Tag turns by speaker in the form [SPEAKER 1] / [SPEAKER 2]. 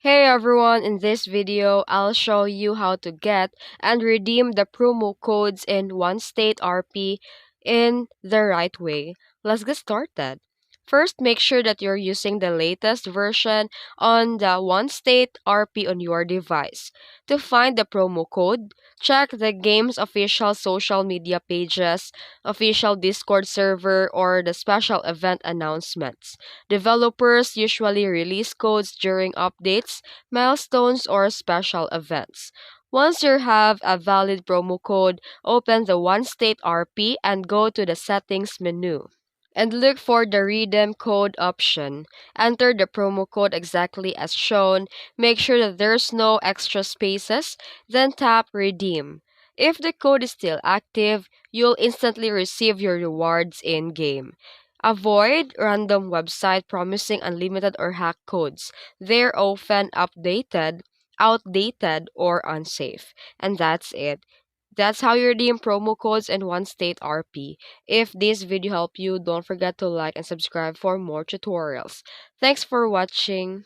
[SPEAKER 1] Hey everyone, in this video, I'll show you how to get and redeem the promo codes in One State RP in the right way. Let's get started. First, make sure that you're using the latest version on the One State RP on your device. To find the promo code, check the game's official social media pages, official Discord server, or the special event announcements. Developers usually release codes during updates, milestones, or special events. Once you have a valid promo code, open the One State RP and go to the Settings menu and look for the redeem code option. Enter the promo code exactly as shown. Make sure that there's no extra spaces, then tap redeem. If the code is still active, you'll instantly receive your rewards in game. Avoid random website promising unlimited or hack codes. They're often outdated, or unsafe. And that's it. That's how you redeem promo codes in One State RP. If this video helped you, don't forget to like and subscribe for more tutorials. Thanks for watching.